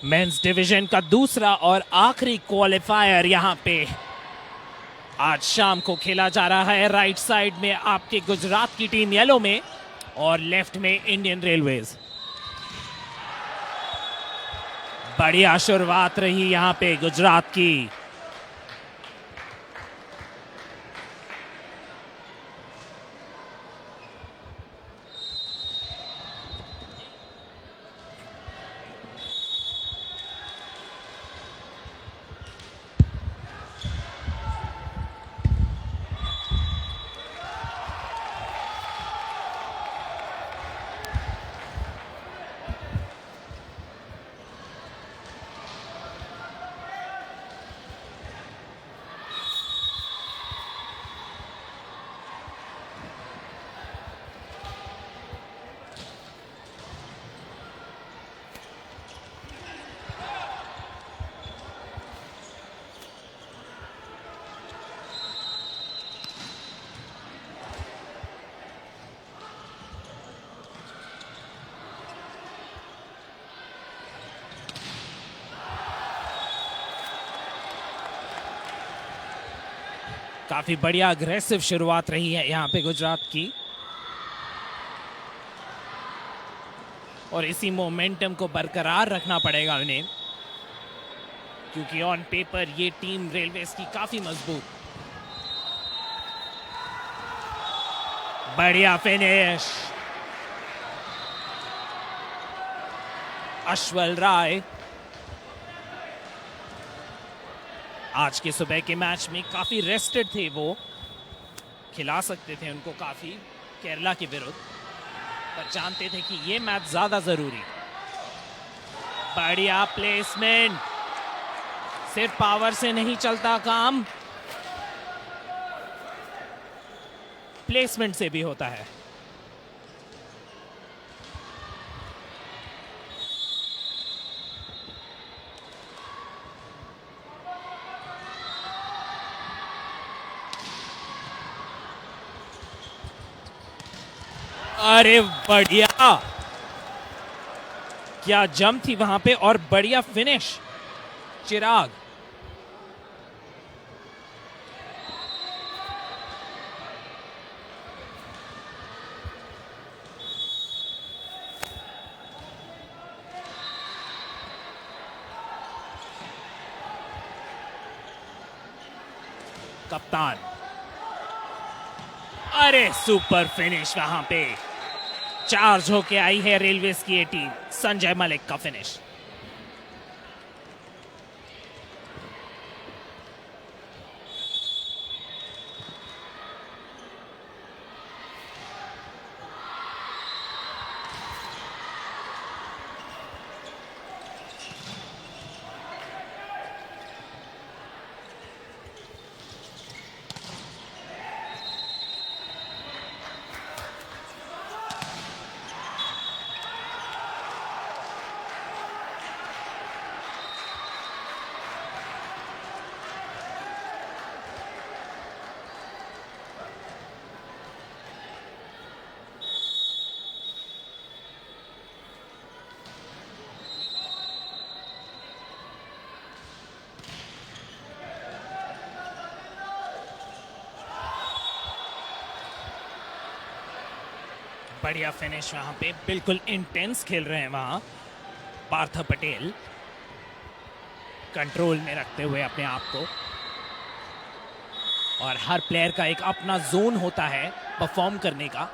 Mains division का दूसरा और आखिरी क्वालिफायर यहां पे आज शाम को खेला जा रहा है। राइट साइड में आपके गुजरात की टीम येलो में और लेफ्ट में इंडियन रेलवेज। बढ़िया शुरुआत रही यहां पे गुजरात की। काफी बढ़िया अग्रेसिव शुरुआत रही है यहां पे गुजरात की और इसी मोमेंटम को बरकरार रखना पड़ेगा उन्हें, क्योंकि ऑन पेपर ये टीम रेलवेज की काफी मजबूत। बढ़िया फिनिश अश्वल राय। आज के सुबह के मैच में काफी रेस्टेड थे, वो खिला सकते थे उनको काफी केरला के विरुद्ध, पर जानते थे कि ये मैच ज्यादा जरूरी। बढ़िया प्लेसमेंट, सिर्फ पावर से नहीं चलता काम, प्लेसमेंट से भी होता है। अरे बढ़िया, क्या जम थी वहां पे और बढ़िया फिनिश चिराग। कप्तान, अरे सुपर फिनिश वहां पे। चार्ज होके आई है रेलवेज की ये टीम। संजय मलिक का फिनिश। बढ़िया फिनिश वहां पे, बिल्कुल इंटेंस खेल रहे हैं वहां पार्थ पटेल, कंट्रोल में रखते हुए अपने आप को। और हर प्लेयर का एक अपना जोन होता है परफॉर्म करने का।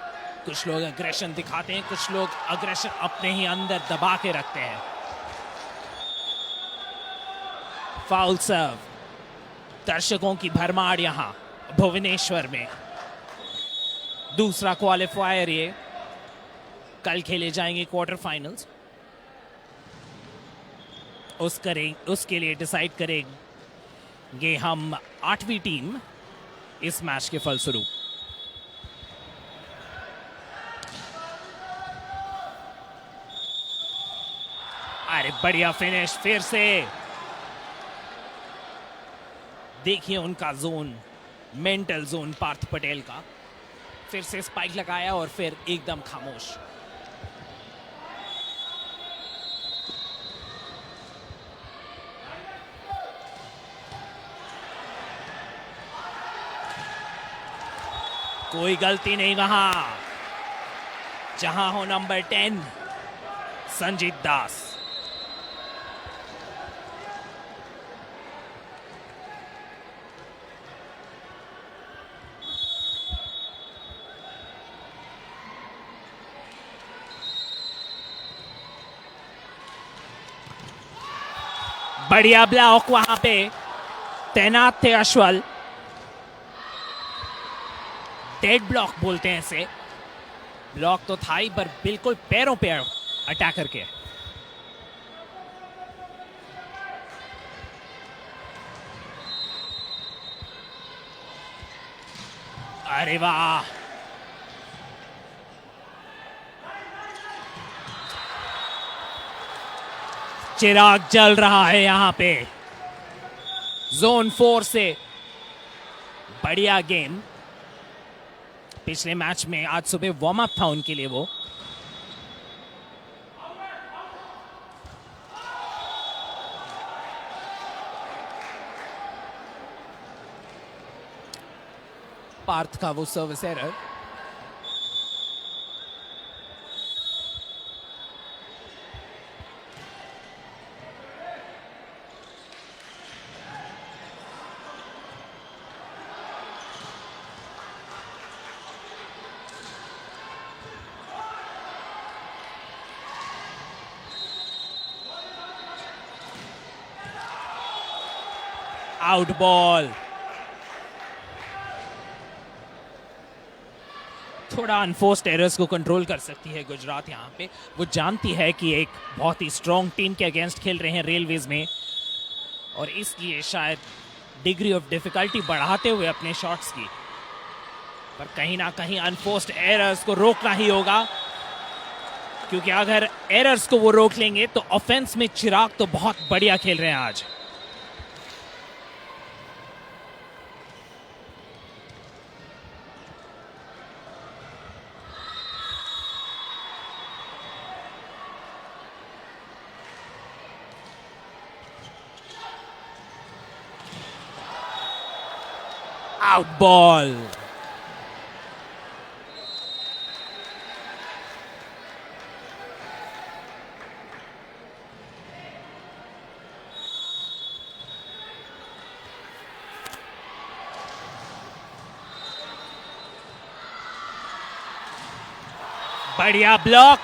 कुछ लोग अग्रेशन दिखाते हैं, कुछ लोग अग्रेशन अपने ही अंदर दबा के रखते हैं। फाउल सर्व, दर्शकों की भरमार यहां भुवनेश्वर में। दूसरा क्वालिफायर ये, कल खेले जाएंगे क्वार्टर फाइनल्स। उसके लिए डिसाइड करेंगे हम 8वीं टीम इस मैच के फलस्वरूप। अरे बढ़िया फिनिश फिर से। देखिए उनका zone, mental zone Parth Patel का। फिर से स्पाइक लगाया और फिर एकदम खामोश। कोई गलती नहीं वहां, जहां हो नंबर 10 संजीत दास। बढ़िया ब्लॉक वहां पे तैनात थे अश्वल। डेड ब्लॉक बोलते हैं इसे। ब्लॉक तो था ही पर बिल्कुल पैरों पे अटैकर के। अरे वाह, चिराग जल रहा है यहां पे। जोन 4 से बढ़िया गेम। पिछले मैच में आज सुबह वार्म अप था उनके लिए वो। पार्थ का वो सर्विस एरर। Out ball. थोड़ा अनफोर्स्ड एरर्स को कंट्रोल कर सकती है गुजरात यहां पे। वो जानती है कि एक बहुत ही स्ट्रॉन्ग टीम के अगेंस्ट खेल रहे हैं रेलवेज में, और इसलिए शायद डिग्री ऑफ डिफिकल्टी बढ़ाते हुए अपने शॉट्स की। पर कहीं ना कहीं अनफोर्स्ड एरर्स को रोकना ही होगा, क्योंकि अगर एरर्स को वो रोक लेंगे तो ऑफेंस में चिराग तो बहुत बढ़िया खेल रहे हैं आज। Out ball. बढ़िया ब्लॉक।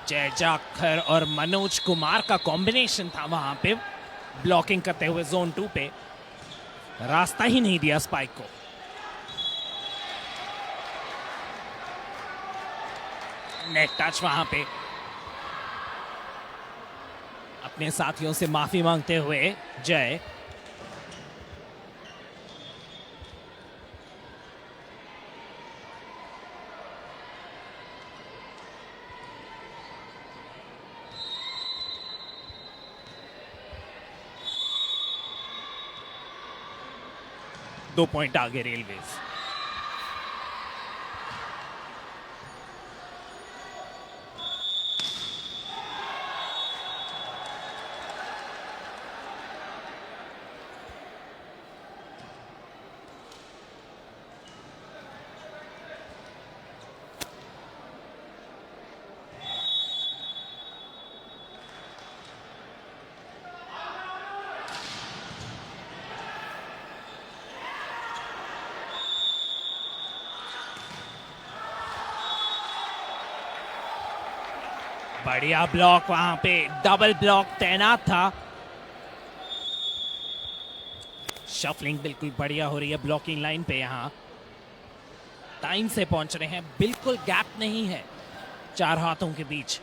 जय जाखर और मनोज कुमार का कॉम्बिनेशन था वहां पे ब्लॉकिंग करते हुए जोन 2 पे। रास्ता ही नहीं दिया स्पाइक को। नेट टच वहां पे। अपने साथियों से माफी मांगते हुए जय। दो पॉइंट आगे रेलवेज। बढ़िया ब्लॉक वहां पे। डबल ब्लॉक तैनात था। शफलिंग बिल्कुल बढ़िया हो रही है ब्लॉकिंग लाइन पे। यहां टाइम से पहुंच रहे हैं, बिल्कुल गैप नहीं है चार हाथों के बीच।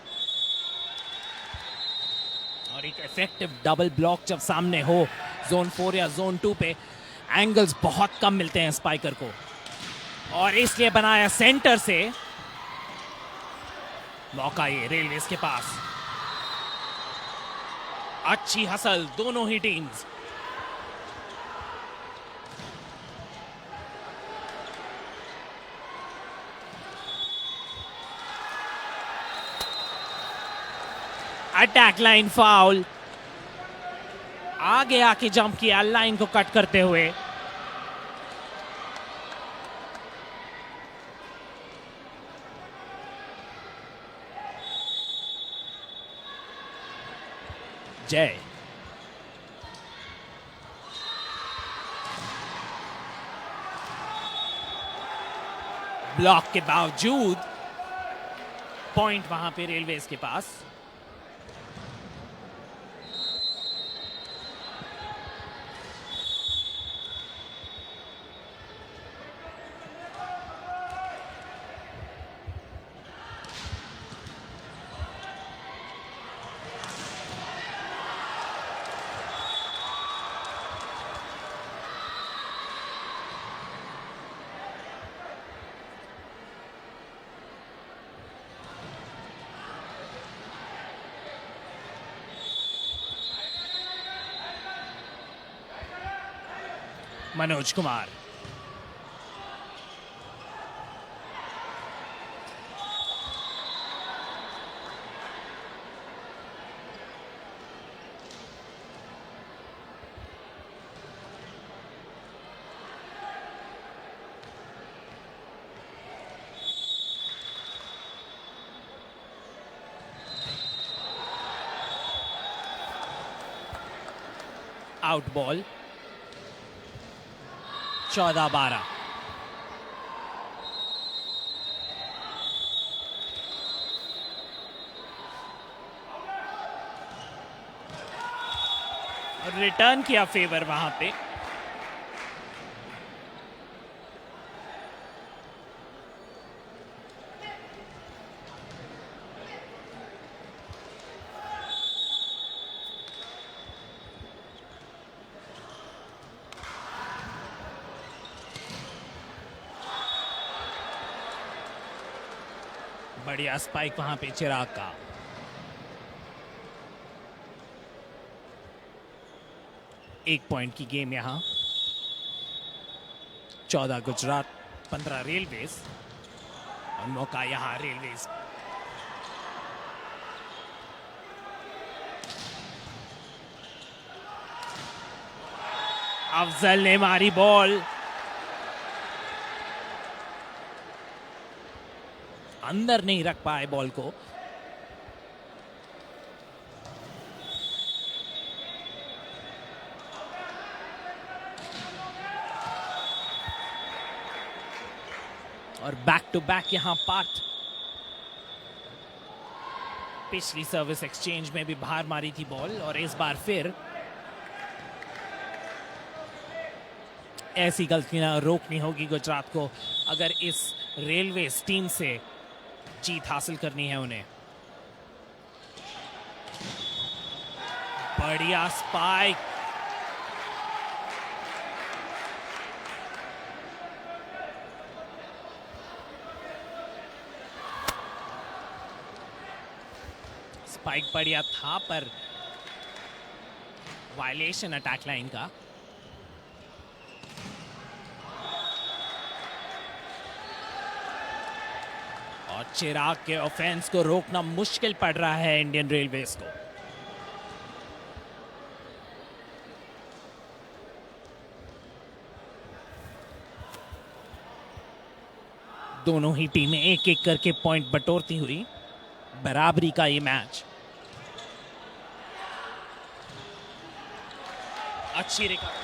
और एक इफेक्टिव डबल ब्लॉक जब सामने हो जोन 4 या जोन 2 पे, एंगल्स बहुत कम मिलते हैं स्पाइकर को, और इसलिए बनाया सेंटर से। मौका ये रेलवेज के पास। अच्छी हसल दोनों ही टीम्स। अटैक लाइन फाउल, आगे आके जंप किया लाइन को कट करते हुए। जय ब्लॉक के बावजूद पॉइंट वहां पे रेलवेज के पास। Manoj Kumar, out ball 14-12। Return किया फेवर वहां पे। बढ़िया स्पाइक वहां पे चिराग का। एक पॉइंट की गेम यहां। 14 गुजरात, 15 रेलवेज। और मौका यहां रेलवेज। अफजल ने मारी बॉल, अंदर नहीं रख पाए बॉल को। और बैक टू बैक यहां पार्थ। पिछली सर्विस एक्सचेंज में भी बाहर मारी थी बॉल, और इस बार फिर ऐसी गलतियां रोकनी होगी गुजरात को अगर इस रेलवेज टीम से जीत हासिल करनी है उन्हें। बढ़िया स्पाइक, स्पाइक बढ़िया था पर वायलेशन अटैक लाइन का। और चिराग के ऑफेंस को रोकना मुश्किल पड़ रहा है इंडियन रेलवेज को। दोनों ही टीमें एक एक करके पॉइंट बटोरती हुई, बराबरी का ये मैच। अच्छी रिकवरी,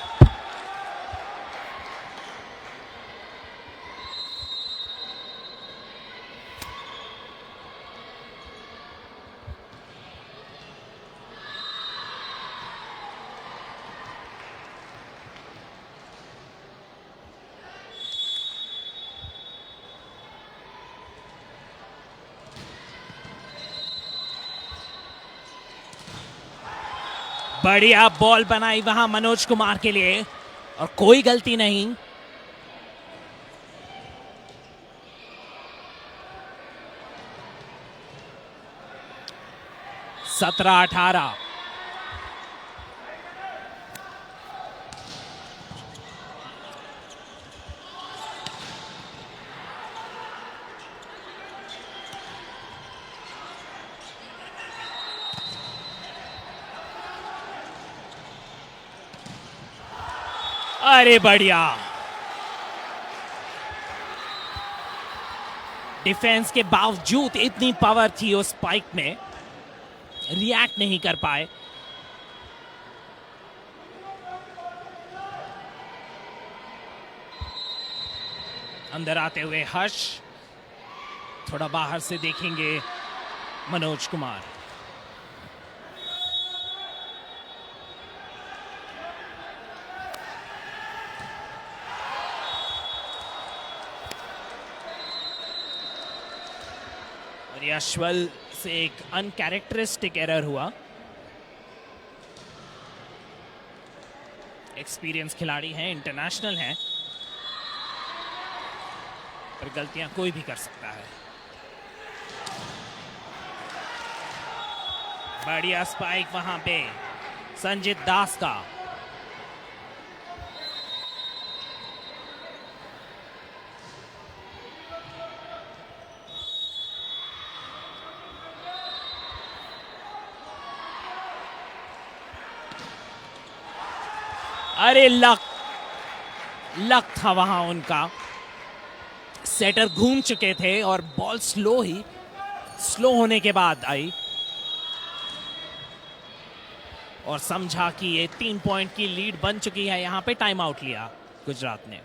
बढ़िया बॉल बनाई वहां मनोज कुमार के लिए, और कोई गलती नहीं। सत्रह 18। अरे बढ़िया, डिफेंस के बावजूद इतनी पावर थी उस स्पाइक में, रिएक्ट नहीं कर पाए। अंदर आते हुए हर्ष, थोड़ा बाहर से देखेंगे मनोज कुमार। और यशवल से एक अनकैरेक्टरिस्टिक एरर हुआ। एक्सपीरियंस खिलाड़ी हैं, इंटरनेशनल हैं, पर गलतियां कोई भी कर सकता है। बढ़िया स्पाइक वहां पे संजीत दास का। अरे लक था वहां उनका, सेटर घूम चुके थे और बॉल स्लो होने के बाद आई और समझा कि ये 3 पॉइंट की लीड बन चुकी है। यहां पे टाइम आउट लिया गुजरात ने।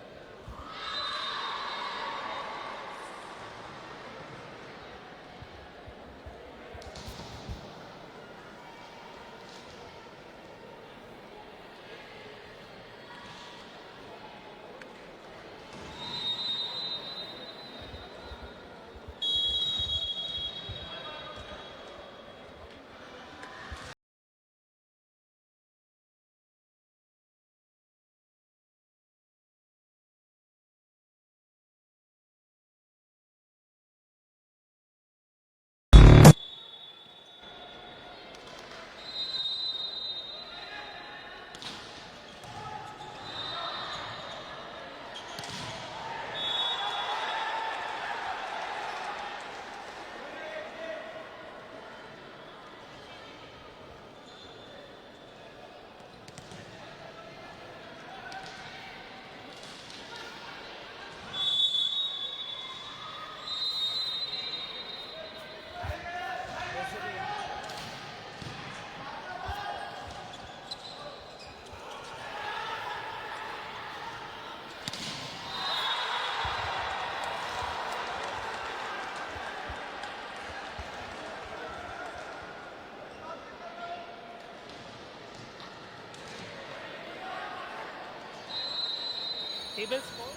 टेबल स्कोर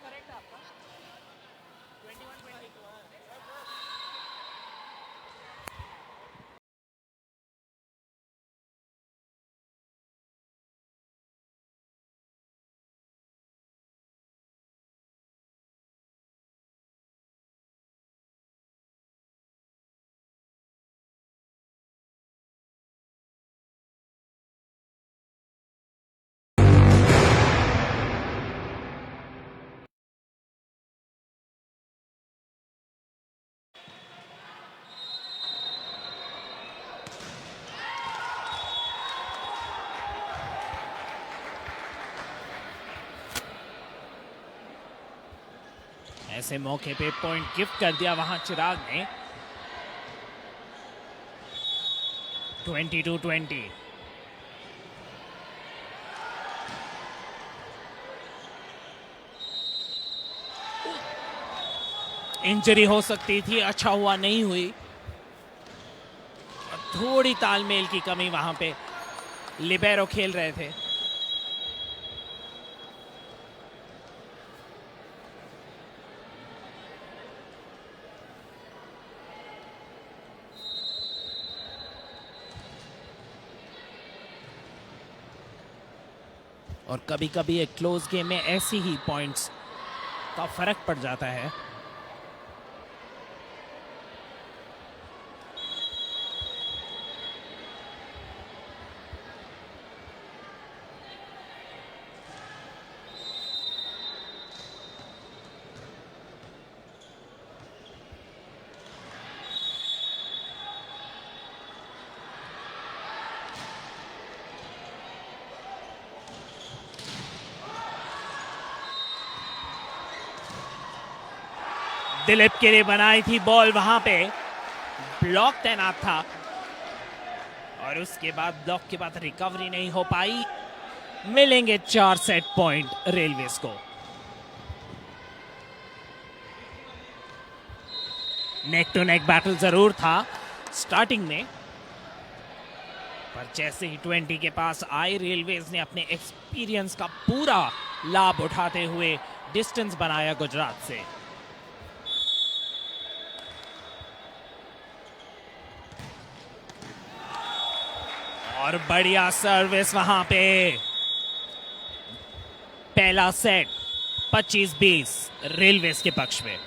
करेक्ट आपका 21-22। ऐसे मौके पे पॉइंट गिफ्ट कर दिया वहां चिराग ने। 22-20। इंजरी हो सकती थी, अच्छा हुआ नहीं हुई। थोड़ी तालमेल की कमी वहां पे, लिबेरो खेल रहे थे। और कभी कभी एक क्लोज गेम में ऐसी ही पॉइंट्स का फर्क पड़ जाता है। दिलीप के लिए बनाई थी बॉल, वहां पे ब्लॉक तैनात था और उसके बाद ब्लॉक के बाद रिकवरी नहीं हो पाई। मिलेंगे 4 सेट पॉइंट रेलवेज को। नेक टू नेक बैटल जरूर था स्टार्टिंग में, पर जैसे ही 20 के पास आए रेलवेज ने अपने एक्सपीरियंस का पूरा लाभ उठाते हुए डिस्टेंस बनाया गुजरात से। और बढ़िया सर्विस वहां पे। पहला सेट 25-20 रेलवेज के पक्ष में।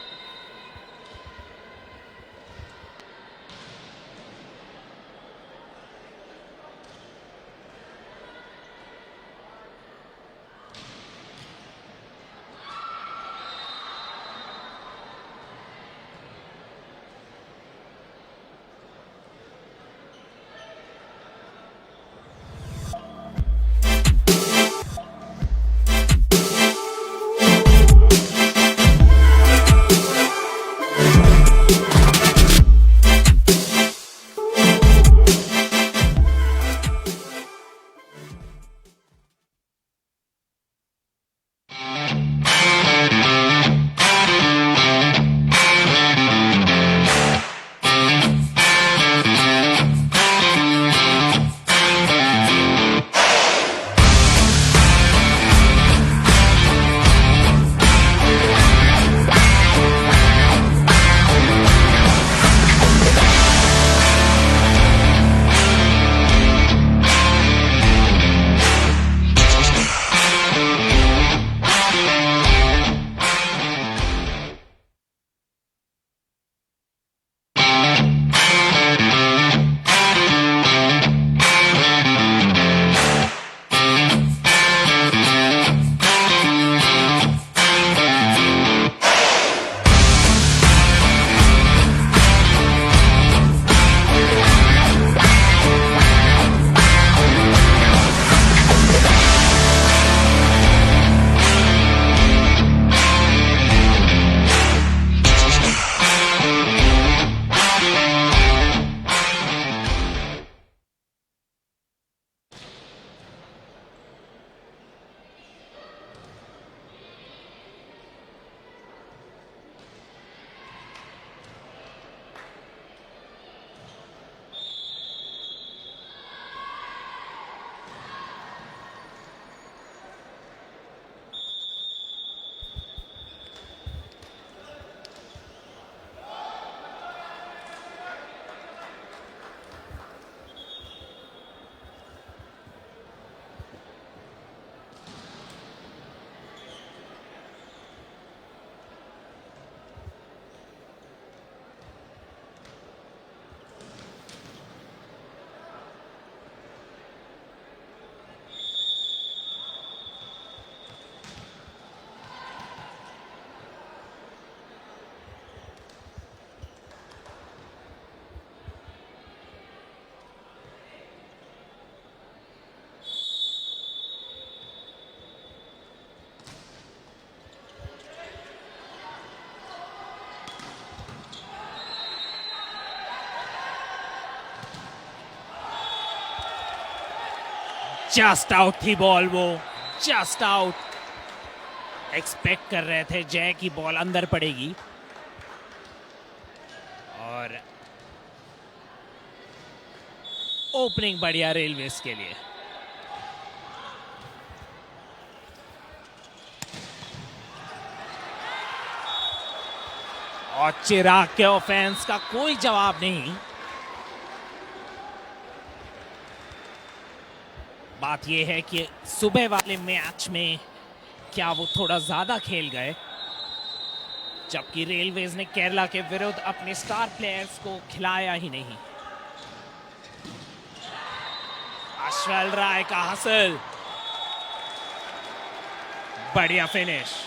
जस्ट आउट थी बॉल, वो जस्ट आउट। एक्सपेक्ट कर रहे थे जय की बॉल अंदर पड़ेगी और ओपनिंग बढ़िया रेलवेज के लिए। और चिराग के ऑफेंस का कोई जवाब नहीं। बात यह है कि सुबह वाले मैच में क्या वो थोड़ा ज्यादा खेल गए, जबकि रेलवेज ने केरला के विरुद्ध अपने स्टार प्लेयर्स को खिलाया ही नहीं। अश्वल राय का हासिल, बढ़िया finish.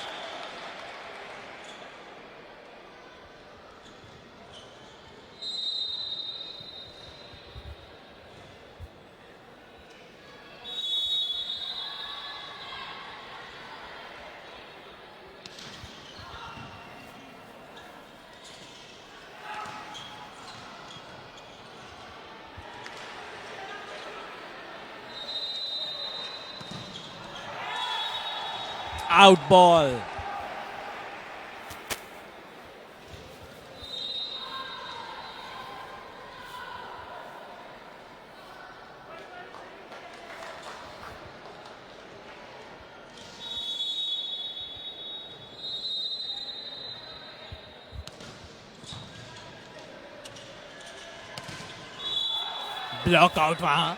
Out ball. Block out वहां।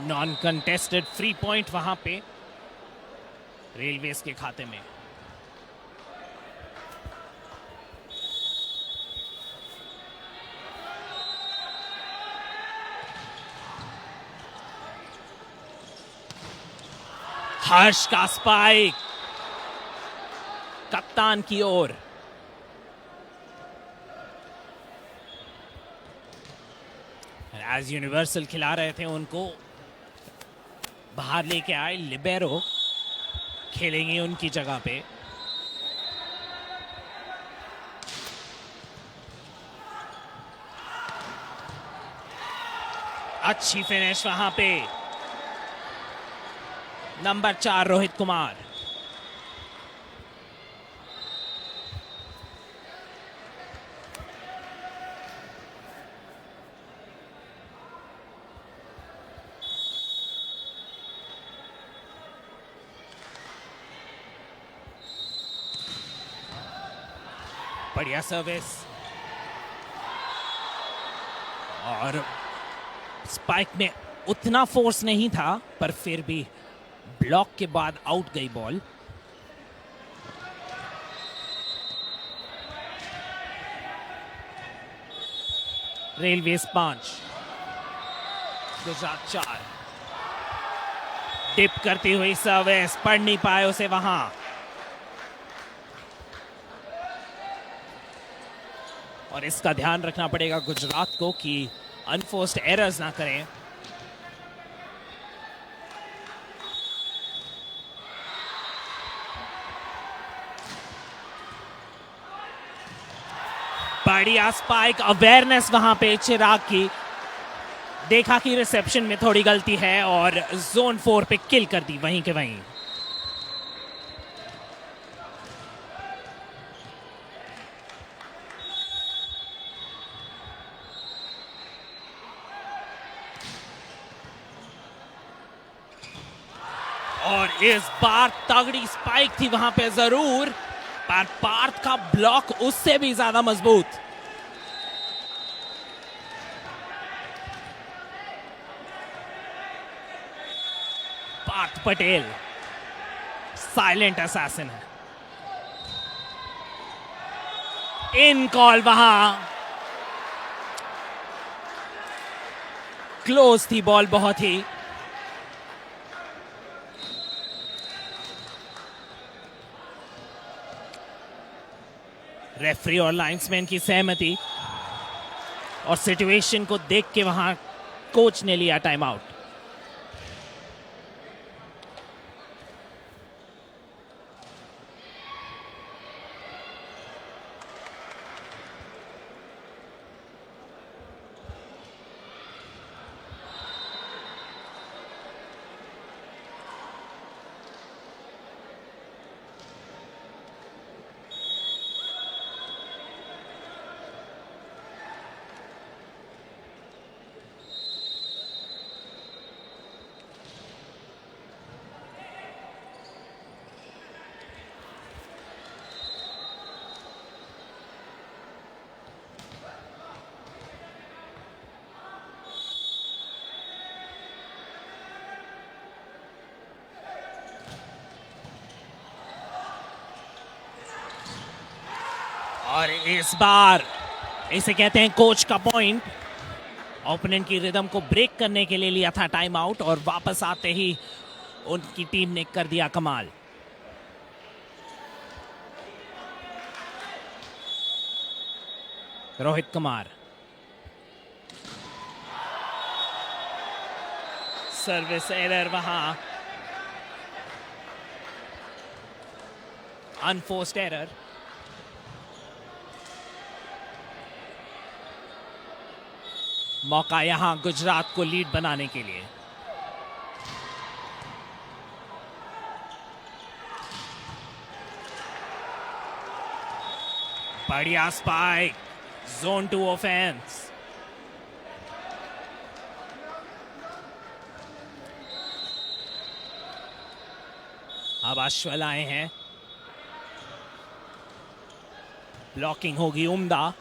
नॉन कंटेस्टेड फ्री पॉइंट वहां पे रेलवेज के खाते में। हर्ष का स्पाइक कप्तान की ओर। एज यूनिवर्सल खिला रहे थे उनको बाहर लेके आए। लिबेरो खेलेंगे उनकी जगह पे। अच्छी फिनिश वहां पे। नंबर 4 रोहित कुमार। बढ़िया सर्विस और स्पाइक में उतना फोर्स नहीं था पर फिर भी ब्लॉक के बाद आउट गई बॉल। रेलवेज 5 गुजरात 4। टिप करती हुई सर्विस, पढ़ नहीं पाए उसे वहां। और इसका ध्यान रखना पड़ेगा गुजरात को कि अनफोर्स्ड एरर्स ना करें। बढ़िया स्पाइक, अवेयरनेस वहां पे चिराग की। देखा कि रिसेप्शन में थोड़ी गलती है और जोन 4 पे किल कर दी वहीं के वहीं। और इस बार तगड़ी स्पाइक थी वहां पे जरूर, पर पार्थ का ब्लॉक उससे भी ज्यादा मजबूत। पार्थ पटेल साइलेंट असैसिन है। इन कॉल वहां क्लोज थी बॉल बहुत ही। रेफरी और लाइन्समैन की सहमति और सिचुएशन को देख के वहां कोच ने लिया टाइम आउट। और इस बार इसे कहते हैं कोच का पॉइंट। ओपोनेंट की रिदम को ब्रेक करने के लिए लिया था टाइम आउट और वापस आते ही उनकी टीम ने कर दिया कमाल। रोहित कुमार सर्विस एरर वहां, अनफोर्स्ड एरर। मौका यहां गुजरात को लीड बनाने के लिए। बढ़िया स्पाइक, जोन 2 ऑफेंस। अब अश्वल आए हैं, ब्लॉकिंग होगी उम्दा।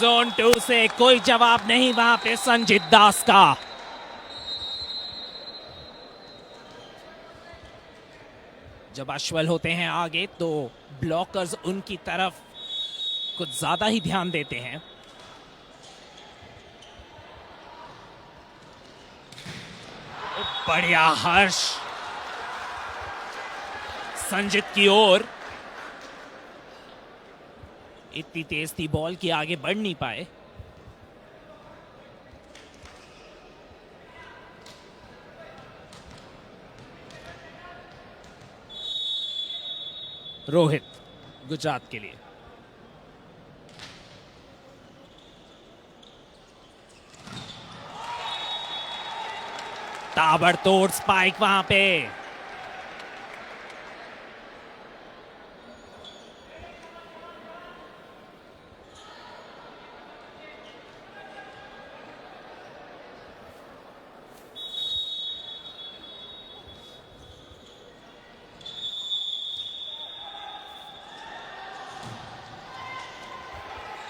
जोन 2 से कोई जवाब नहीं वहां पे संजीत दास का। जब अश्वल होते हैं आगे तो ब्लॉकर्स उनकी तरफ कुछ ज्यादा ही ध्यान देते हैं। बढ़िया हर्ष संजीत की ओर। इतनी तेज थी बॉल कि आगे बढ़ नहीं पाए। रोहित गुजरात के लिए। ताबड़तोड़ स्पाइक वहां पे।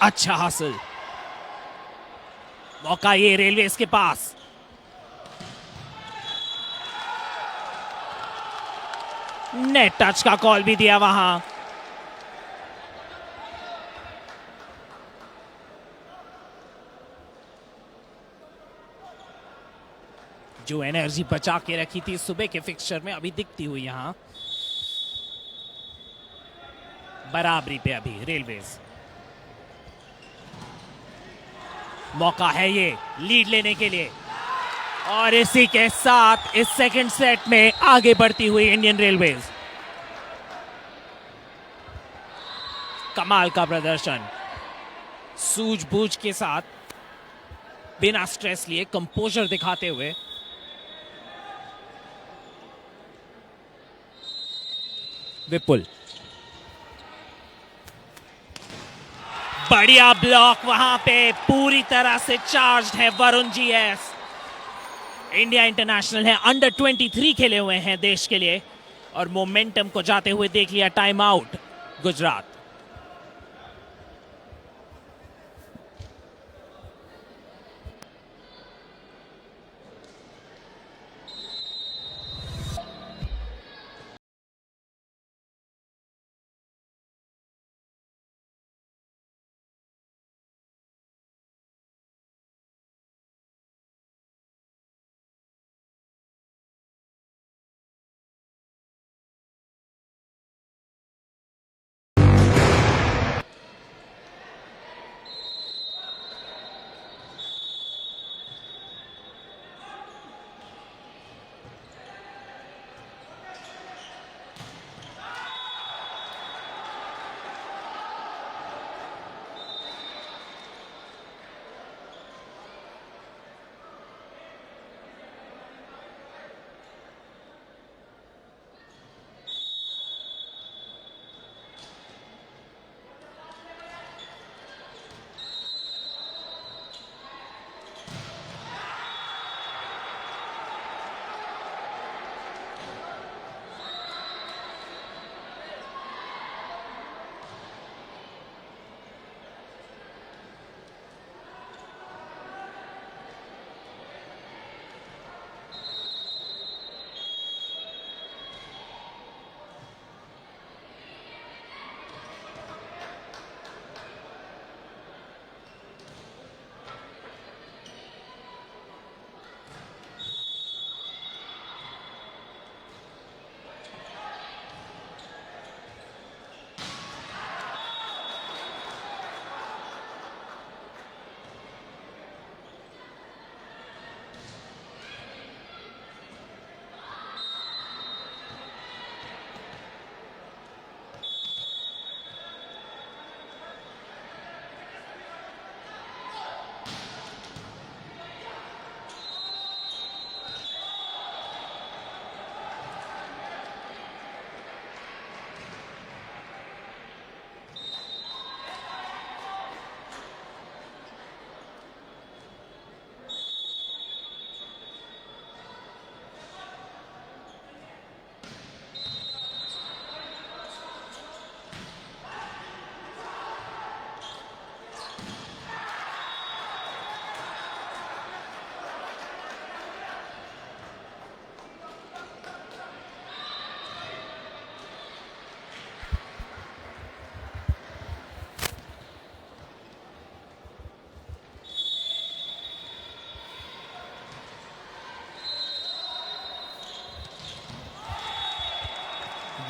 अच्छा हासिल, मौका ये रेलवेज के पास। नेट टच का कॉल भी दिया वहां। जो एनर्जी बचा के रखी थी सुबह के फिक्सचर में अभी दिखती हुई यहां। बराबरी पे अभी रेलवेज। मौका है ये लीड लेने के लिए, और इसी के साथ इस सेकंड सेट में आगे बढ़ती हुई इंडियन रेलवेज। कमाल का प्रदर्शन, सूझबूझ के साथ, बिना स्ट्रेस लिए कंपोजर दिखाते हुए। विपुल, बढ़िया ब्लॉक वहां पे, पूरी तरह से चार्ज्ड है वरुण जीएस। इंडिया इंटरनेशनल है, अंडर 23 खेले हुए हैं देश के लिए, और मोमेंटम को जाते हुए देख लिया टाइम आउट गुजरात।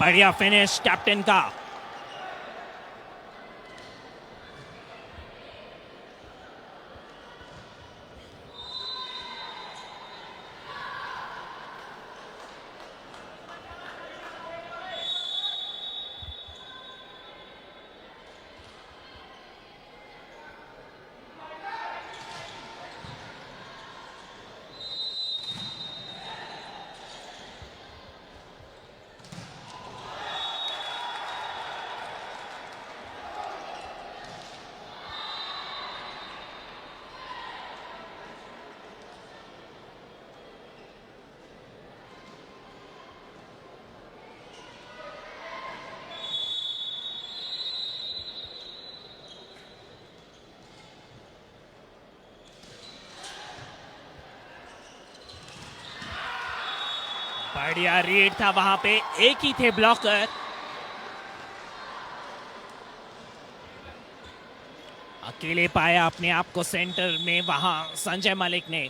बढ़िया फिनिश कैप्टन का। बढ़िया रीड था वहां पे, एक ही थे ब्लॉकर। अकेले पाया अपने आप को सेंटर में वहां संजय मलिक ने,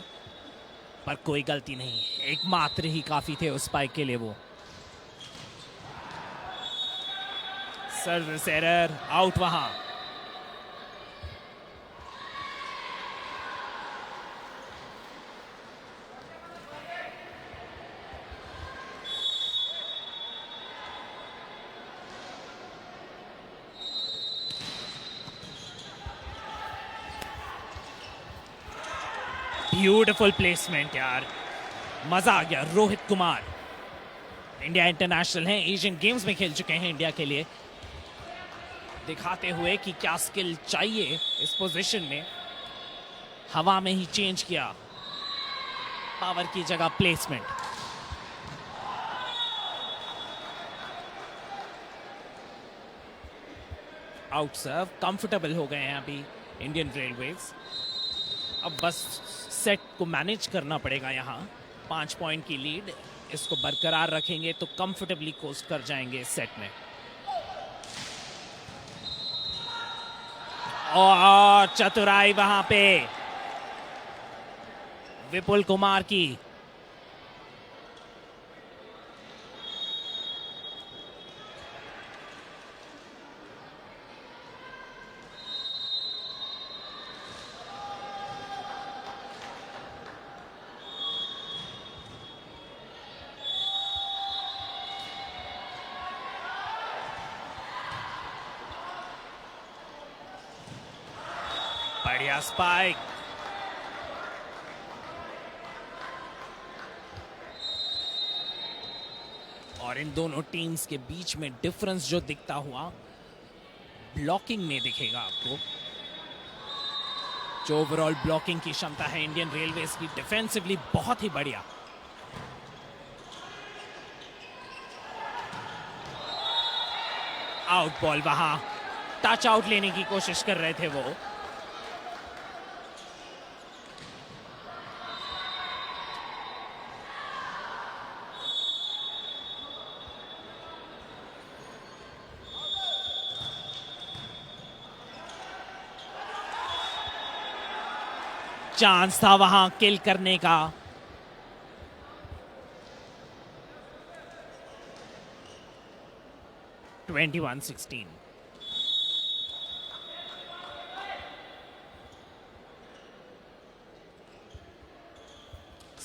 पर कोई गलती नहीं, एकमात्र ही काफी थे उस स्पाइक के लिए। वो सर्विस एरर, आउट वहां। ब्यूटीफुल प्लेसमेंट यार, मजा आ गया। रोहित कुमार इंडिया इंटरनेशनल हैं, एशियन गेम्स में खेल चुके हैं इंडिया के लिए, दिखाते हुए कि क्या स्किल चाहिए इस पोजीशन में। हवा में ही चेंज किया, पावर की जगह प्लेसमेंट। आउट सर्व, कंफर्टेबल हो गए हैं अभी इंडियन रेलवेज। अब बस सेट को मैनेज करना पड़ेगा यहाँ। 5 पॉइंट की लीड, इसको बरकरार रखेंगे तो कंफर्टेबली कोस्ट कर जाएंगे इस सेट में। और चतुराई वहां पे विपुल कुमार की। बढ़िया स्पाइक। और इन दोनों टीम्स के बीच में डिफरेंस जो दिखता हुआ ब्लॉकिंग में दिखेगा आपको। जो ओवरऑल ब्लॉकिंग की क्षमता है इंडियन रेलवेज की, डिफेंसिवली बहुत ही बढ़िया। आउट बॉल वहां, टच आउट लेने की कोशिश कर रहे थे वो। चांस था वहां किल करने का। Twenty 21-16।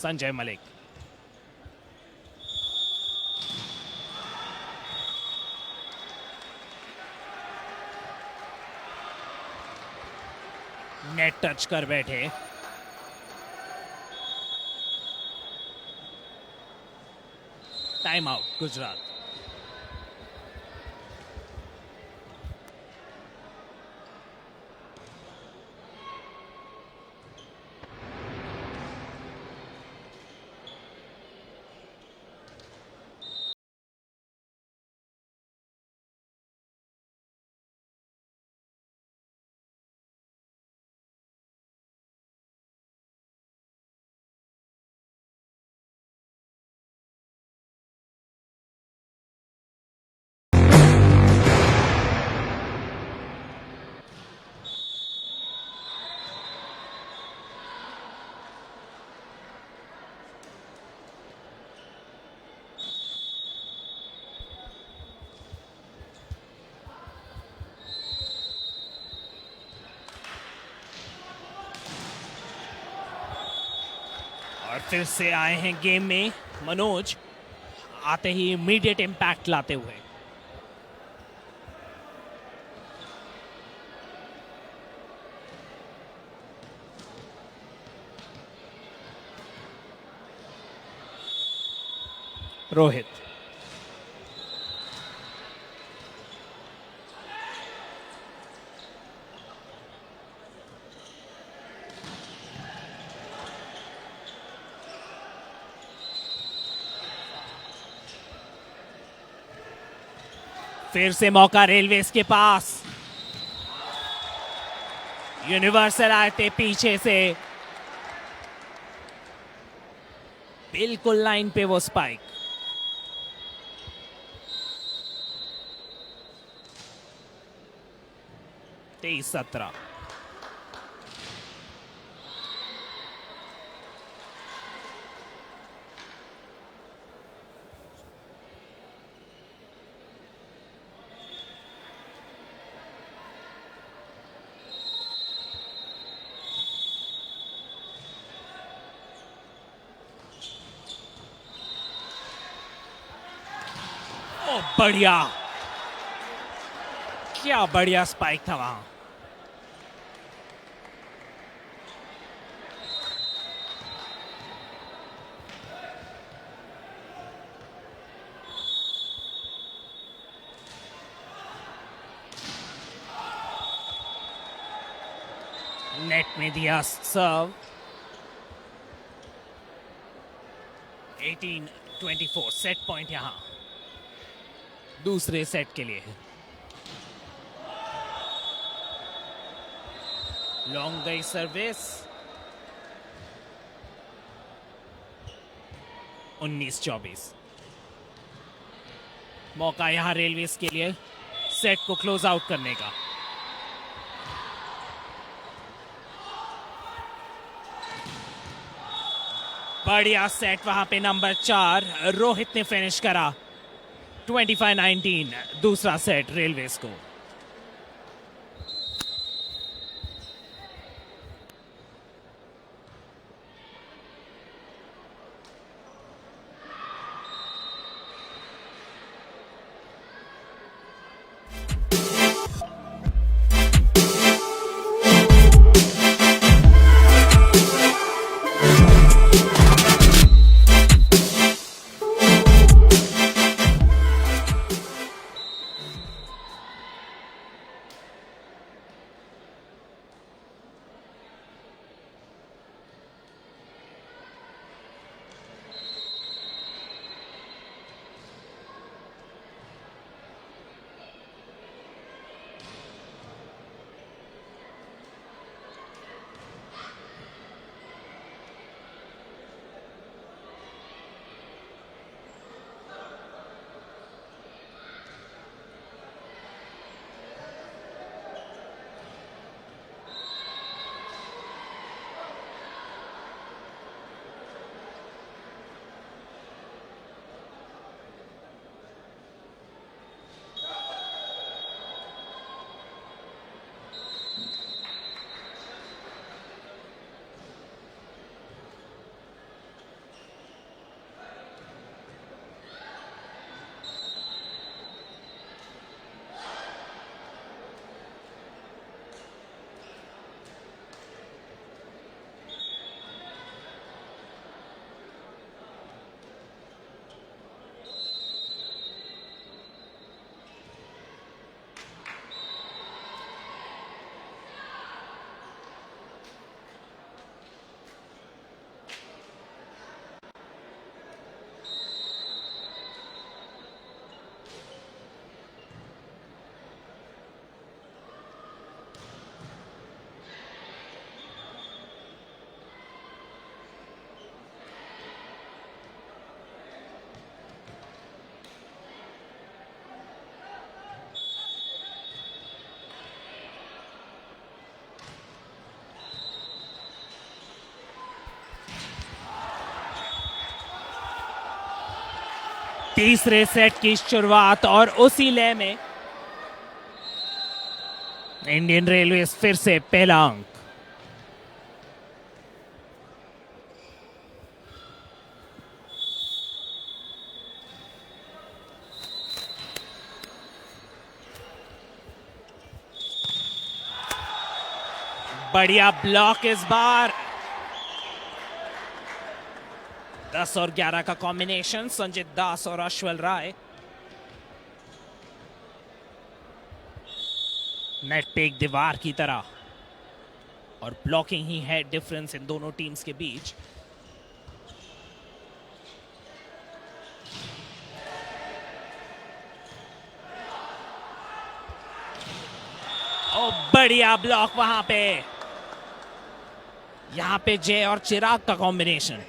Sanjay Malik, net touch कर बैठे। Time out Gujarat. और फिर से आए हैं गेम में मनोज, आते ही इमीडिएट इम्पैक्ट लाते हुए। रोहित, फिर से मौका रेलवेज के पास। यूनिवर्सल आते पीछे से, बिल्कुल लाइन पे वो स्पाइक। तेईस 17। ओ बढ़िया, क्या बढ़िया स्पाइक था वहां। नेट में दिया सर्व। 18-24 सेट पॉइंट यहां दूसरे सेट के लिए। लॉन्ग गई सर्विस। 19-24। मौका यहां रेलवेज के लिए सेट को क्लोज आउट करने का। बढ़िया सेट वहां पे नंबर 4 रोहित ने फिनिश करा। 25-19 दूसरा सेट रेलवेज को। तीसरे सेट की शुरुआत और उसी लय में इंडियन रेलवे फिर से पहला अंक। बढ़िया ब्लॉक इस बार। 10 और 11 का कॉम्बिनेशन, संजीत दास और अश्वल राय। नेट पे एक दीवार की तरह, और ब्लॉकिंग ही है डिफरेंस इन दोनों टीम्स के बीच। ओ बढ़िया ब्लॉक वहां पे। यहां पे जय और चिराग का कॉम्बिनेशन।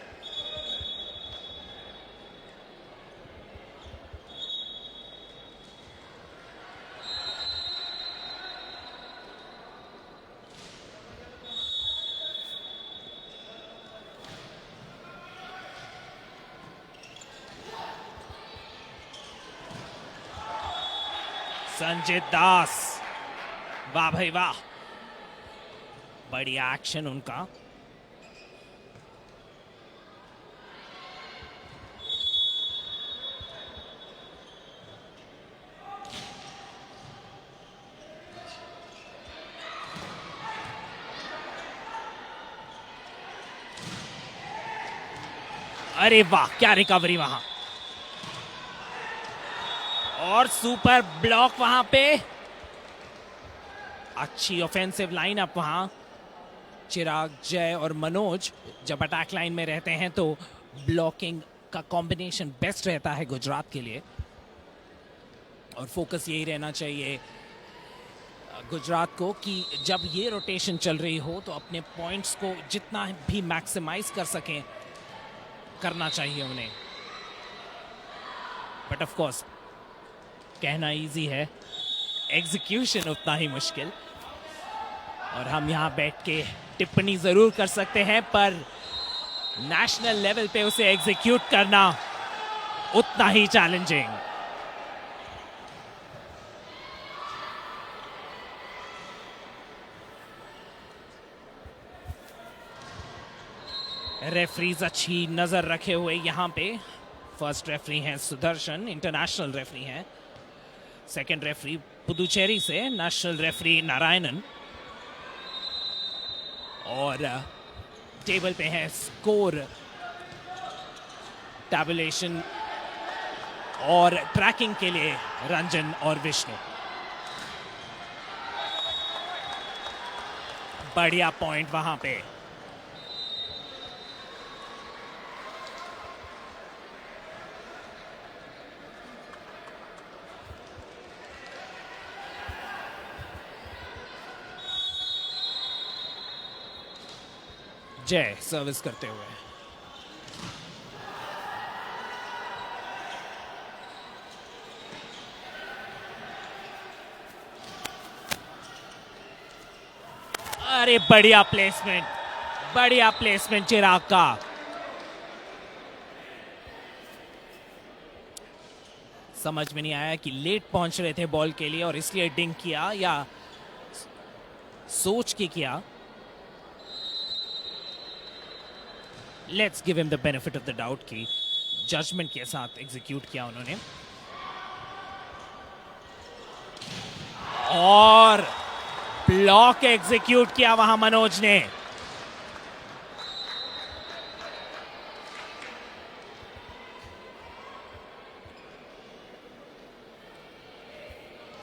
संजीत दास, वाह भाई वाह, बढ़िया एक्शन उनका। अरे वाह, क्या रिकवरी वहां, और सुपर ब्लॉक वहां पे। अच्छी ऑफेंसिव लाइन अप वहां। चिराग, जय और मनोज जब अटैक लाइन में रहते हैं तो ब्लॉकिंग का कॉम्बिनेशन बेस्ट रहता है गुजरात के लिए, और फोकस यही रहना चाहिए गुजरात को कि जब ये रोटेशन चल रही हो तो अपने पॉइंट्स को जितना भी मैक्सिमाइज कर सकें करना चाहिए उन्हें। बट ऑफ कोर्स कहना इजी है, एग्जीक्यूशन उतना ही मुश्किल। और हम यहां बैठ के टिप्पणी जरूर कर सकते हैं, पर नेशनल लेवल पे उसे एग्जीक्यूट करना उतना ही चैलेंजिंग। रेफरीज अच्छी नजर रखे हुए यहां पे। फर्स्ट रेफरी हैं सुदर्शन, इंटरनेशनल रेफरी हैं। सेकंड रेफरी पुदुचेरी से नेशनल रेफरी नारायणन। और टेबल पे है स्कोर टैबुलेशन और ट्रैकिंग के लिए रंजन और विष्णु। बढ़िया पॉइंट वहां पे। जय सर्विस करते हुए। अरे बढ़िया प्लेसमेंट, बढ़िया प्लेसमेंट चिराग का। समझ में नहीं आया कि लेट पहुंच रहे थे बॉल के लिए और इसलिए डिंग किया, या सोच के किया। Let's give him the benefit of the doubt की जजमेंट के साथ एग्जीक्यूट किया उन्होंने। और ब्लॉक एग्जीक्यूट किया वहां मनोज ने।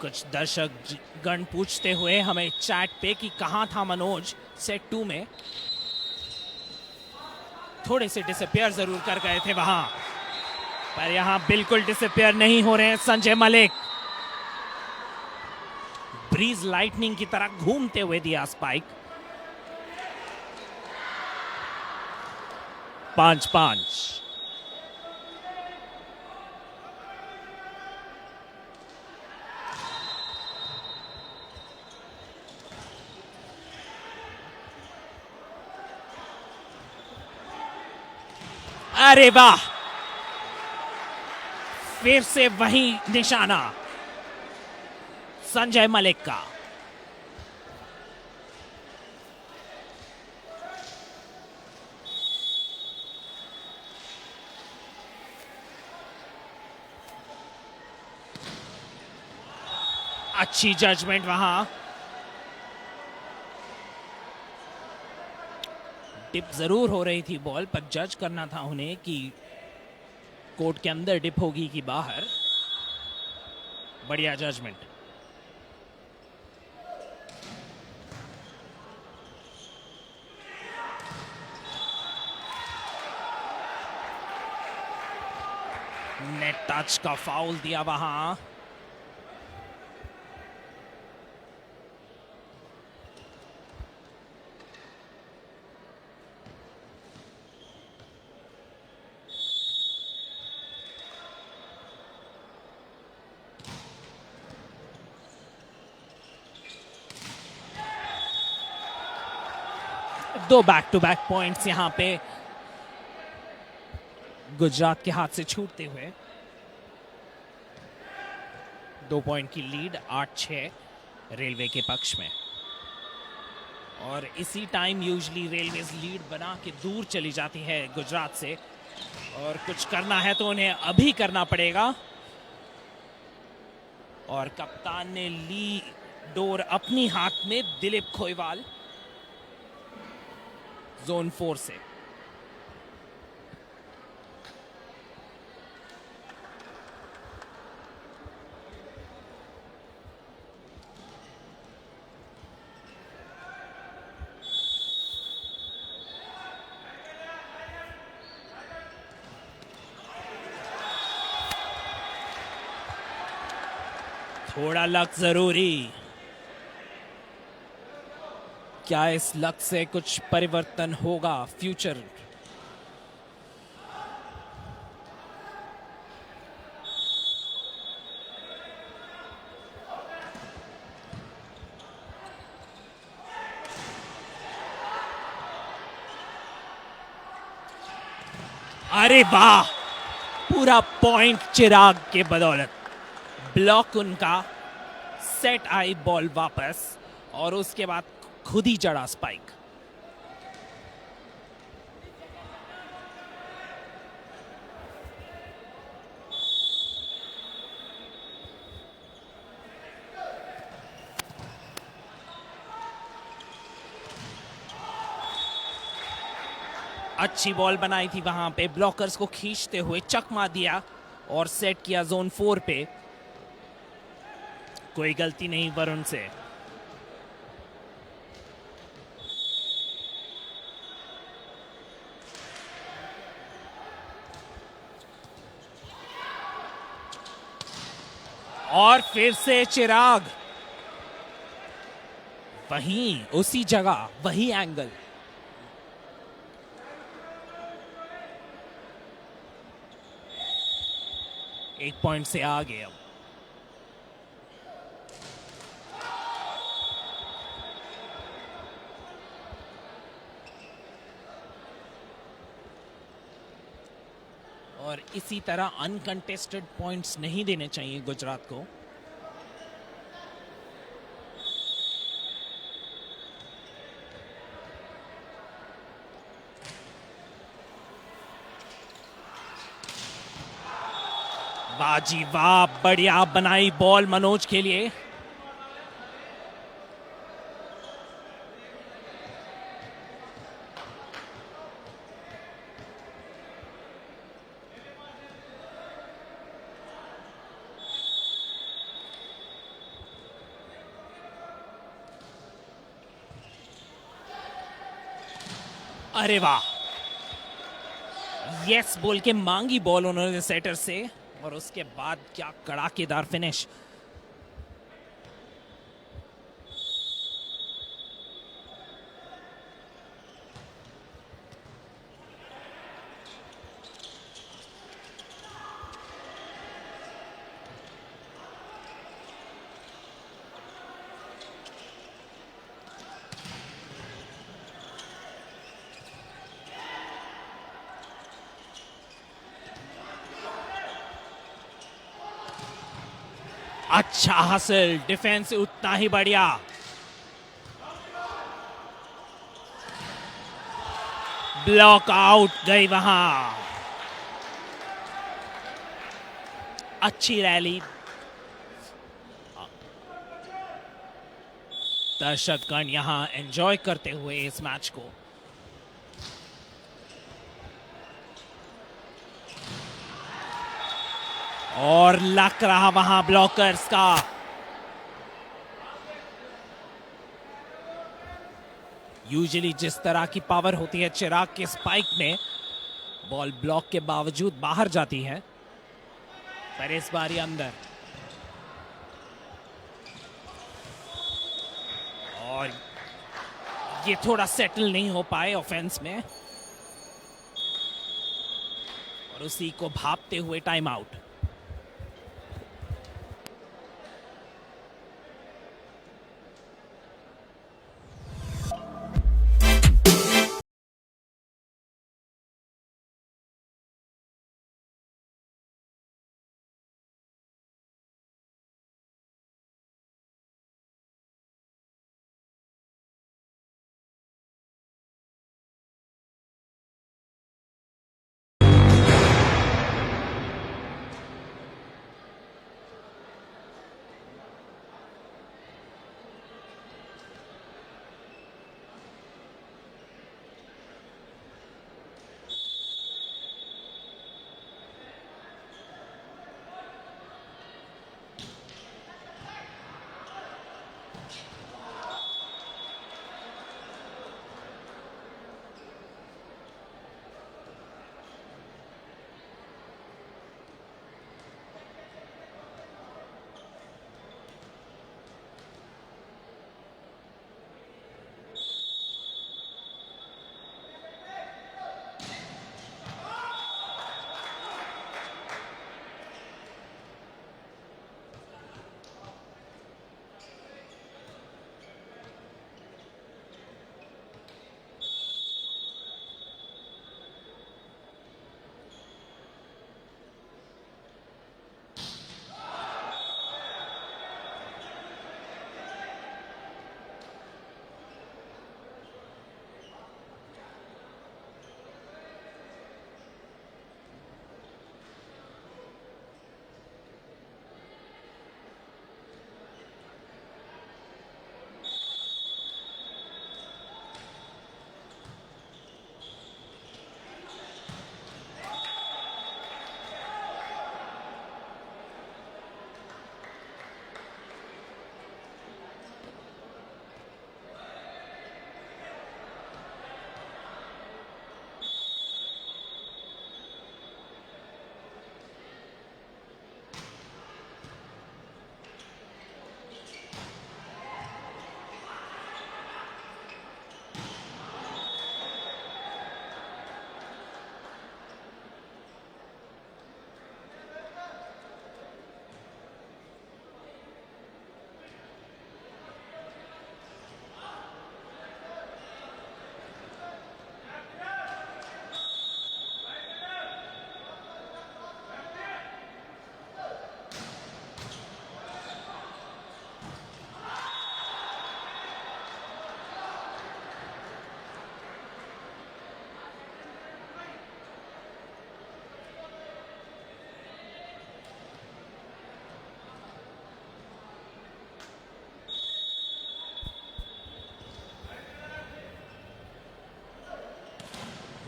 कुछ दर्शक गण पूछते हुए हमें चैट पे कि कहां था मनोज सेट 2 में। थोड़े से डिसअपियर जरूर कर गए थे वहां, पर यहां बिल्कुल डिसअपियर नहीं हो रहे हैं संजय मलिक। ब्रीज लाइटनिंग की तरह घूमते हुए दिया स्पाइक। 5-5। अरे वाह, फिर से वही निशाना संजय मलिक का। अच्छी जजमेंट वहां। डिप जरूर हो रही थी बॉल, पर जज करना था उन्हें कि कोर्ट के अंदर डिप होगी कि बाहर। बढ़िया जजमेंट। नेट टच का फाउल दिया वहां। दो बैक टू बैक पॉइंट्स यहां पे गुजरात के हाथ से छूटते हुए। 2 पॉइंट की लीड 8-6 रेलवे के पक्ष में। और इसी टाइम यूजुअली रेलवेज लीड बना के दूर चली जाती है गुजरात से, और कुछ करना है तो उन्हें अभी करना पड़ेगा। और कप्तान ने ली डोर अपनी हाथ में। दिलीप खोईवाल जोन 4 से। थोड़ा लक जरूरी। क्या इस लक से कुछ परिवर्तन होगा फ्यूचर? अरे वाह, पूरा पॉइंट चिराग के बदौलत। ब्लॉक उनका, सेट आई बॉल वापस, और उसके बाद खुद ही चढ़ा स्पाइक। अच्छी बॉल बनाई थी वहां पे, ब्लॉकर्स को खींचते हुए चकमा दिया और सेट किया जोन 4 पे। कोई गलती नहीं वरुण से। और फिर से चिराग, वहीं उसी जगह, वही एंगल। एक पॉइंट से आगे अब। और इसी तरह अनकंटेस्टेड पॉइंट्स नहीं देने चाहिए गुजरात को। वाह जी वाह, बढ़िया बनाई बॉल मनोज के लिए। अरे वाह, यस बोल के मांगी बॉल उन्होंने सेटर से, और उसके बाद क्या कड़ाकेदार फिनिश। अच्छा हासिल, डिफेंस उतना ही बढ़िया। ब्लॉक आउट गई वहां। अच्छी रैली। दर्शकगण यहां एंजॉय करते हुए इस मैच को। और लग रहा वहां ब्लॉकर्स का। यूजुअली जिस तरह की पावर होती है चिराग के स्पाइक में, बॉल ब्लॉक के बावजूद बाहर जाती है, पर इस बार ये अंदर। और ये थोड़ा सेटल नहीं हो पाए ऑफेंस में, और उसी को भापते हुए टाइम आउट।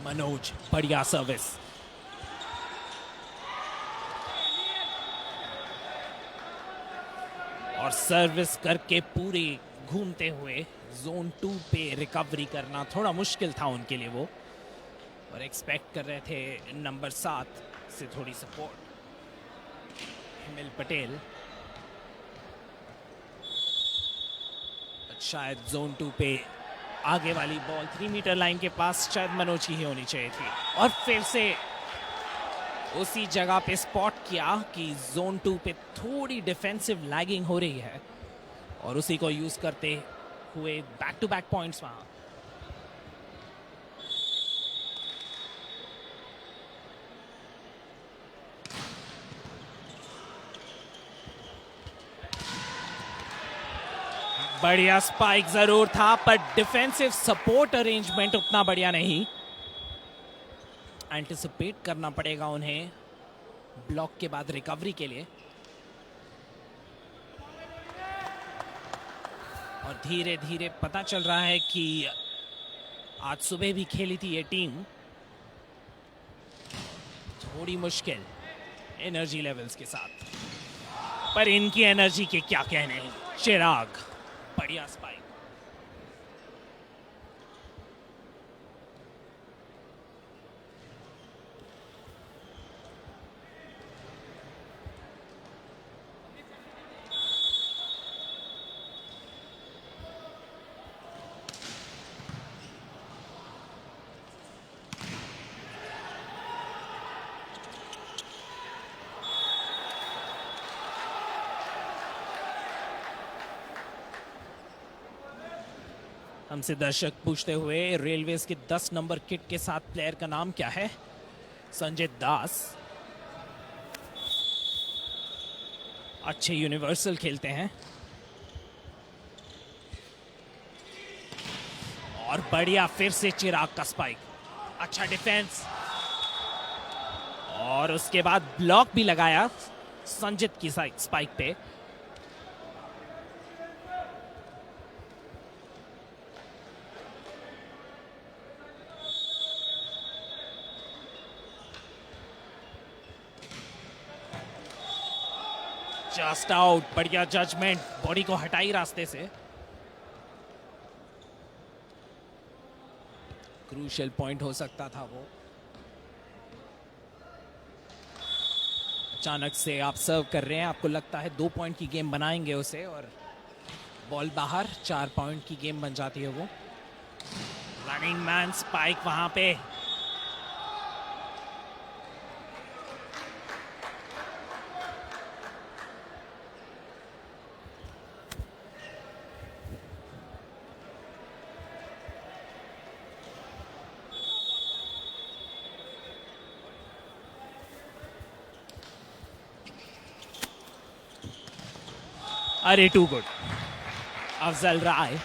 मनोज, बढ़िया सर्विस। और सर्विस करके पूरे घूमते हुए जोन 2 पे रिकवरी करना थोड़ा मुश्किल था उनके लिए वो, और एक्सपेक्ट कर रहे थे नंबर 7 से थोड़ी सपोर्ट। हिमेल पटेल शायद जोन 2 पे आगे वाली बॉल 3 मीटर लाइन के पास शायद मनोज की ही होनी चाहिए थी, और फिर से उसी जगह पे स्पॉट किया कि जोन 2 पे थोड़ी डिफेंसिव लैगिंग हो रही है, और उसी को यूज करते हुए बैक टू बैक पॉइंट्स वहां। बढ़िया स्पाइक जरूर था, पर डिफेंसिव सपोर्ट अरेंजमेंट उतना बढ़िया नहीं। एंटिसिपेट करना पड़ेगा उन्हें ब्लॉक के बाद रिकवरी के लिए, और धीरे धीरे पता चल रहा है कि आज सुबह भी खेली थी ये टीम, थोड़ी मुश्किल। एनर्जी लेवल्स के साथ, पर इनकी एनर्जी के क्या कहने। चिराग, बढ़िया स्पाइक। हमसे दर्शक पूछते हुए रेलवेज के 10 नंबर किट के साथ प्लेयर का नाम क्या है? संजय दास। अच्छे यूनिवर्सल खेलते हैं और बढ़िया फिर से चिराग का स्पाइक। अच्छा डिफेंस और उसके बाद ब्लॉक भी लगाया संजित की स्पाइक पे। जस्ट आउट, बढ़िया जजमेंट, बॉडी को हटाई रास्ते से। क्रूशियल पॉइंट हो सकता था वो। अचानक से आप सर्व कर रहे हैं, आपको लगता है 2 पॉइंट की गेम बनाएंगे उसे, और बॉल बाहर, 4 पॉइंट की गेम बन जाती है वो। रनिंग मैन स्पाइक वहां पे। अरे टू गुड। अफजल राय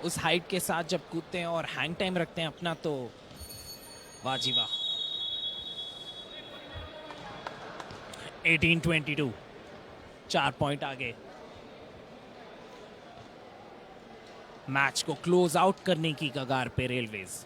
उस हाइट के साथ जब कूदते हैं और हैंग टाइम रखते हैं अपना, तो वाह जी वाह। 18-22, 4 पॉइंट आगे। मैच को क्लोज आउट करने की कगार पे रेलवेज।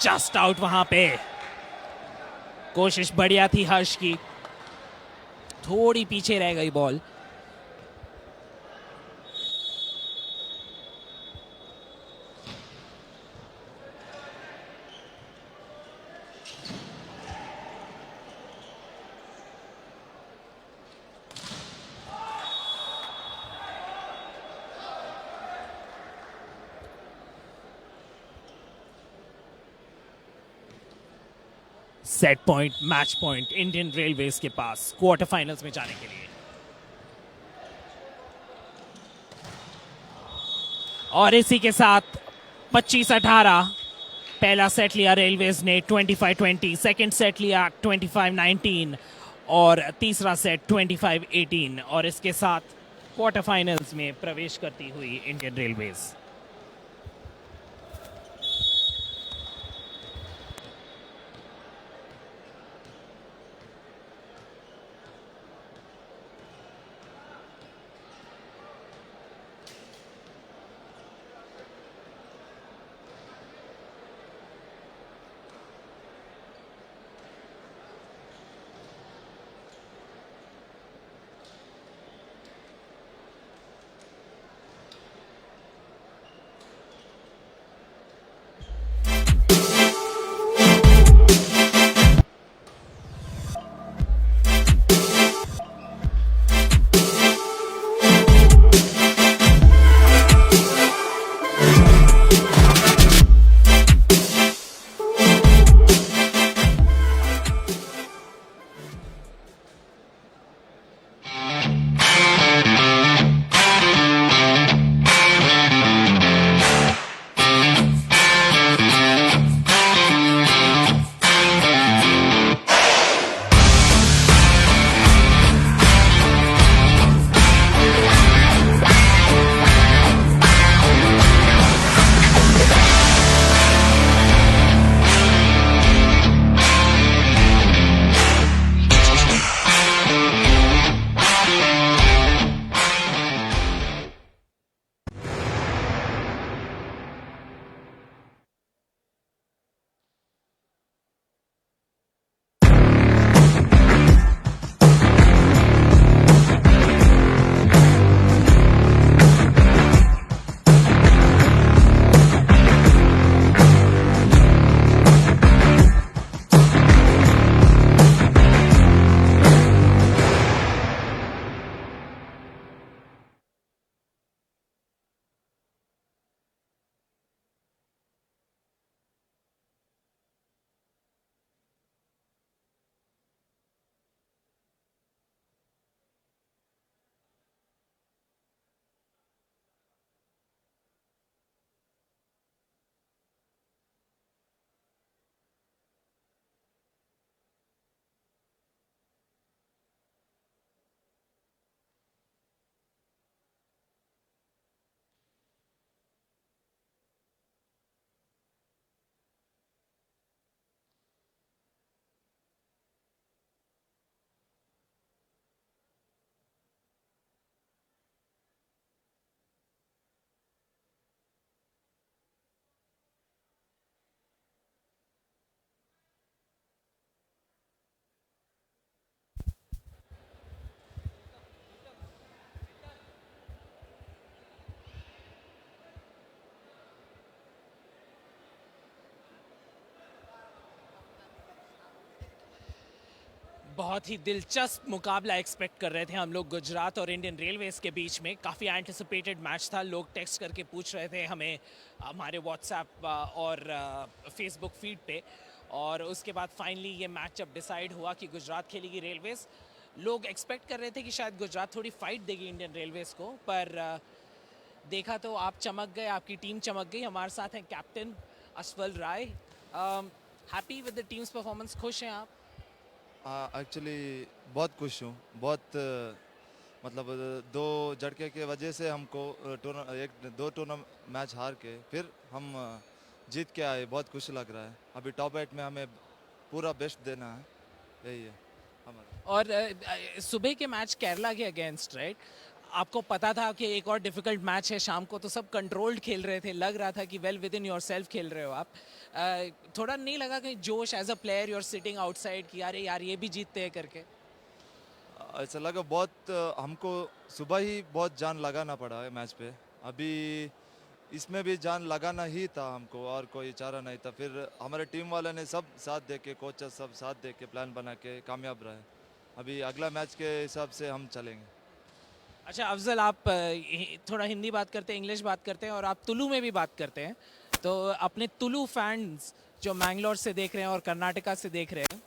जस्ट आउट वहां पे। कोशिश बढ़िया थी हर्ष की, थोड़ी पीछे रह गई ball. Set point, match point Indian railways के पास क्वार्टर फाइनल्स में जाने के लिए। और इसी के साथ 25-18 पहला सेट लिया रेलवेज ने 25-20, सेकंड सेट लिया 25-19 और तीसरा सेट 25-18, और इसके साथ क्वार्टर फाइनल्स में प्रवेश करती हुई इंडियन रेलवेज। बहुत ही दिलचस्प मुकाबला एक्सपेक्ट कर रहे थे हम लोग गुजरात और इंडियन रेलवेज के बीच में। काफ़ी एंटिसिपेटेड मैच था। लोग टेक्स्ट करके पूछ रहे थे हमें हमारे व्हाट्सएप और फेसबुक फीड पे। और उसके बाद फाइनली ये मैच जब डिसाइड हुआ कि गुजरात खेलेगी रेलवेज, लोग एक्सपेक्ट कर रहे थे कि शायद गुजरात थोड़ी फाइट देगी इंडियन रेलवेज को, पर देखा तो आप चमक गए, आपकी टीम चमक गई। हमारे साथ हैं captain Asfal Rai. Happy with the team's performance, खुश हैं आप? एक्चुअली बहुत खुश हूँ। बहुत मतलब दो झटके के वजह से हमको दो टूर्नामेंट मैच हार के फिर हम जीत के आए। बहुत खुश लग रहा है। अभी टॉप 8 में हमें पूरा बेस्ट देना है, यही है हमारा। और सुबह के मैच केरला के अगेंस्ट, राइट, आपको पता था कि एक और डिफिकल्ट मैच है शाम को, तो सब कंट्रोल्ड खेल रहे थे, लग रहा था कि well within yourself खेल रहे हो आप। थोड़ा नहीं लगा कहीं जोश as a player you are sitting outside कि अरे यार ये भी जीतते हैं करके? ऐसा लगा बहुत हमको सुबह ही बहुत जान लगाना पड़ा है मैच पे। अभी इसमें भी जान लगाना ही था हमको, और कोई चारा नहीं था। फिर हमारे टीम वाले ने सब साथ दे के, कोचेस सब साथ दे के प्लान बना के कामयाब रहे। अभी अगला मैच के हिसाब से हम चलेंगे। अच्छा अफजल, आप थोड़ा हिंदी बात करते हैं, इंग्लिश बात करते हैं और आप तुलु में भी बात करते हैं, तो अपने तुलु फैंस जो मैंगलोर से देख रहे हैं और कर्नाटका से देख रहे हैं,